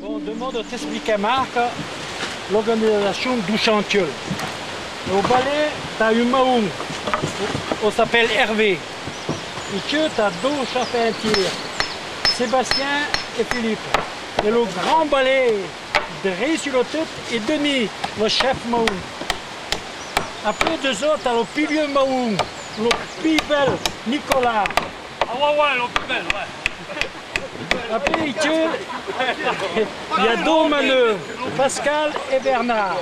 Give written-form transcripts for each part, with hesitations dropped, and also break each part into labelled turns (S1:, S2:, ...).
S1: On demande de t'expliquer, Marc, l'organisation du chantier. Au balai, tu as une maun, on s'appelle Hervé. Et tu as deux charpentiers, Sébastien et Philippe. Et le grand balai de Ré sur le tête et Denis, le chef maun. Après deux autres, tu as le plus vieux maun, le plus bel Nicolas.
S2: Ah ouais, le plus bel, ouais.
S1: Après, il y a deux manœuvres, Pascal et Bernard.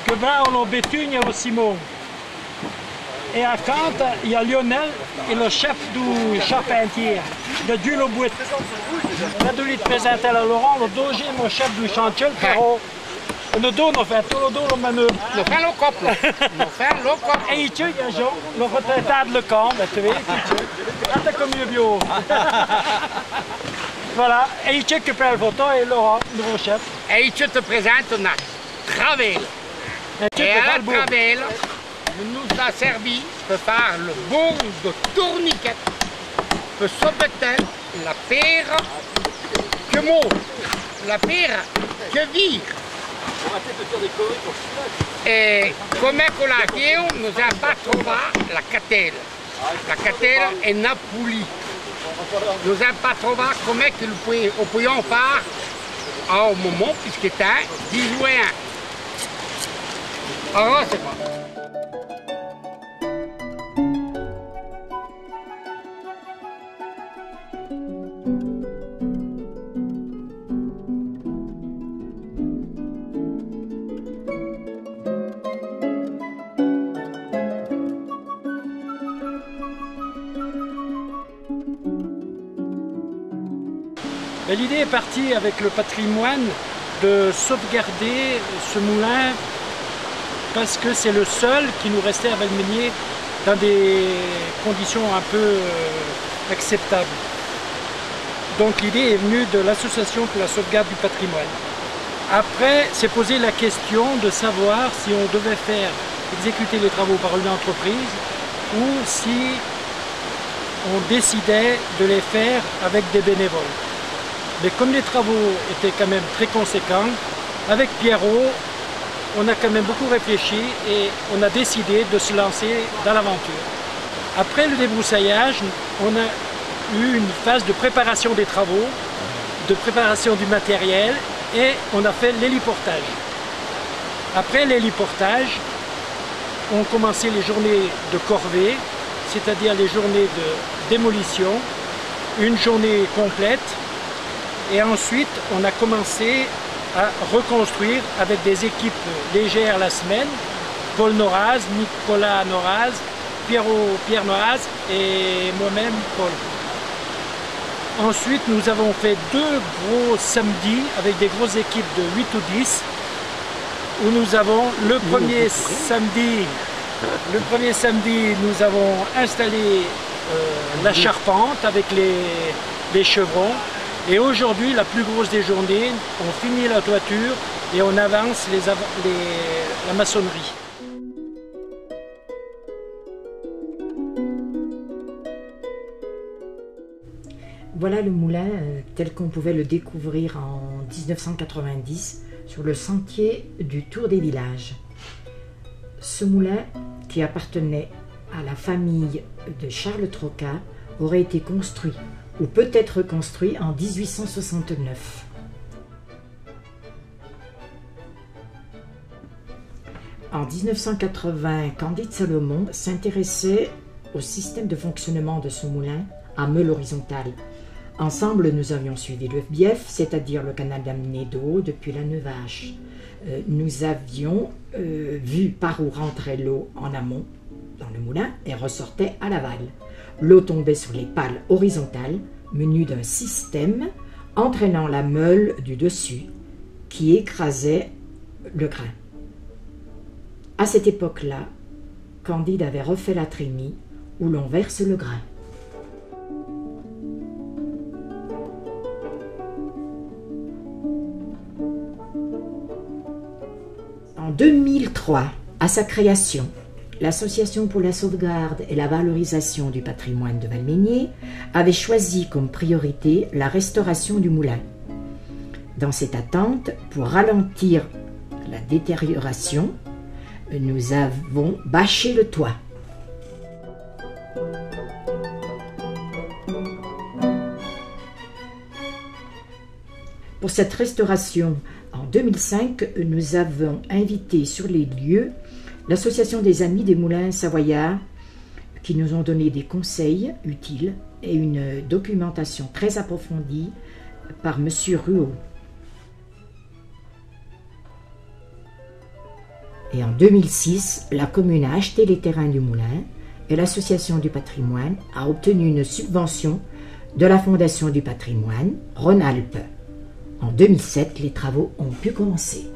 S1: Que va on Béthune, il y a le Simon. Et à Kant, il y a Lionel et le chef du charpentier, de Dulobouet. Là, de lui présenter à Laurent, le deuxième chef du chantier, le Caro. Nous deux, on fait tout le dos, le manœuvre.
S3: Nous faisons le couple.
S1: Et il y a Jean, le retraité de le camp, tu vois, ah, t'as comme mieux bio. Voilà, et il qui prend le photo et Laurent, nouveau chef.
S3: Et il te présente notre Travelle. Et à la Travelle, nous a servi de faire le bon de tourniquet, de sauveter la paire que monte, la paire que vire. E come con la Chiesa nous avons pas trouvé la catelle. La catelle est Napoli. Nous n'avons pas trouvé comment nous pouvions faire au moment puisque c'était 10 juin. Alors c'est quoi?
S1: L'idée est partie avec le patrimoine de sauvegarder ce moulin parce que c'est le seul qui nous restait à Valmenier dans des conditions un peu acceptables. Donc l'idée est venue de l'association pour la sauvegarde du patrimoine. Après, s'est posé la question de savoir si on devait faire exécuter les travaux par une entreprise ou si on décidait de les faire avec des bénévoles. Mais comme les travaux étaient quand même très conséquents, avec Pierrot, on a quand même beaucoup réfléchi et on a décidé de se lancer dans l'aventure. Après le débroussaillage, on a eu une phase de préparation des travaux, de préparation du matériel et on a fait l'héliportage. Après l'héliportage, on commençait les journées de corvée, c'est-à-dire les journées de démolition, une journée complète. Et ensuite, on a commencé à reconstruire avec des équipes légères la semaine. Paul Noraz, Nicolas Noraz, Pierre Noraz et moi-même Paul. Ensuite, nous avons fait 2 gros samedis avec des grosses équipes de 8 ou 10 où nous avons le premier samedi, nous avons installé la charpente avec les chevrons. Et aujourd'hui, la plus grosse des journées, on finit la toiture et on avance la maçonnerie.
S4: Voilà le moulin tel qu'on pouvait le découvrir en 1990 sur le sentier du Tour des Villages. Ce moulin, qui appartenait à la famille de Charles Troca, aurait été construit ou peut-être construit en 1869. En 1980, Candide Salomon s'intéressait au système de fonctionnement de son moulin à meule horizontale. Ensemble, nous avions suivi le bief, c'est-à-dire le canal d'amener d'eau depuis la Neuvache. Nous avions vu par où rentrait l'eau en amont dans le moulin et ressortait à l'aval. L'eau tombait sur les pales horizontales, munie d'un système entraînant la meule du dessus qui écrasait le grain. À cette époque-là, Candide avait refait la trémie où l'on verse le grain. En 2003, à sa création, l'Association pour la sauvegarde et la valorisation du patrimoine de Valmeinier avait choisi comme priorité la restauration du moulin. Dans cette attente, pour ralentir la détérioration, nous avons bâché le toit. Pour cette restauration, en 2005, nous avons invité sur les lieux l'Association des Amis des Moulins Savoyards qui nous ont donné des conseils utiles et une documentation très approfondie par M. Ruot. Et en 2006, la commune a acheté les terrains du moulin et l'Association du patrimoine a obtenu une subvention de la Fondation du patrimoine Rhône-Alpes. En 2007, les travaux ont pu commencer.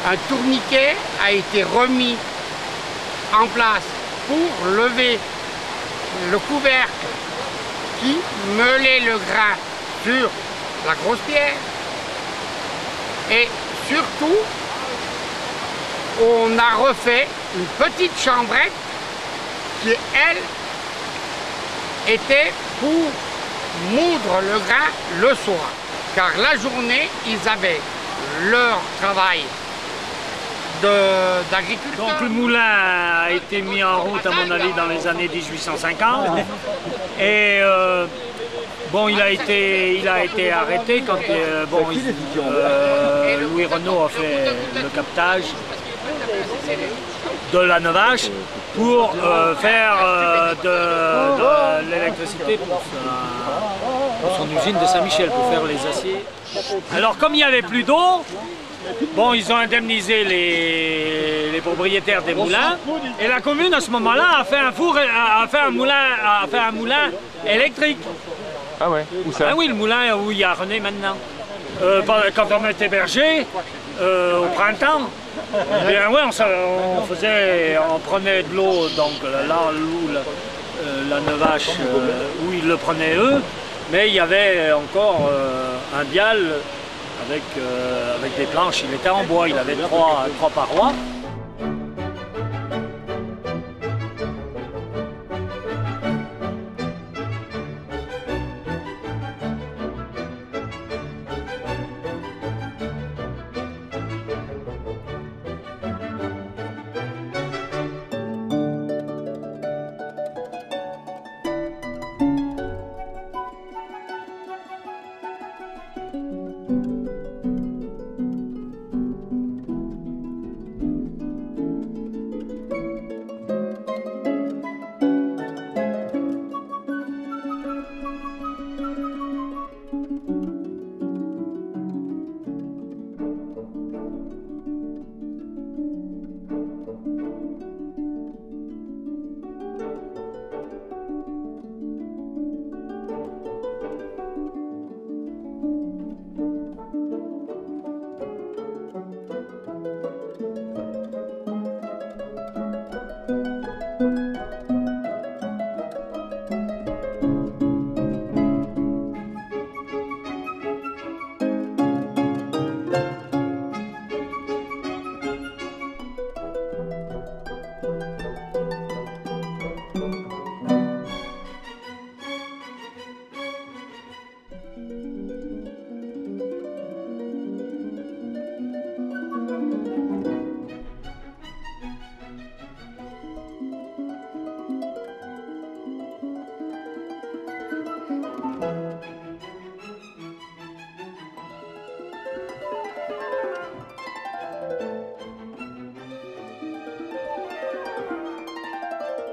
S3: Un tourniquet a été remis en place pour lever le couvercle qui meulait le grain sur la grosse pierre. Et surtout, on a refait une petite chambrette qui, elle, était pour moudre le grain le soir. Car la journée, ils avaient leur travail d'agriculteur.
S2: Donc le moulin a été mis en route, à mon avis, dans les années 1850. Et bon, il a été arrêté quand Louis Renault a fait le captage de la Neuvache pour faire de l'électricité pour son usine de Saint-Michel, pour faire les aciers. Alors comme il n'y avait plus d'eau, bon, ils ont indemnisé les propriétaires des moulins et la commune à ce moment-là a fait un moulin électrique.
S5: Ah ouais, où ça?
S2: Ah oui, le moulin où il y a René maintenant. Quand on était berger, au printemps, bien ouais, on prenait de l'eau, donc là où la Neuvache, où ils le prenaient eux, mais il y avait encore un bial avec des planches. Il était en bois, il avait trois parois.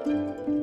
S4: Thank you.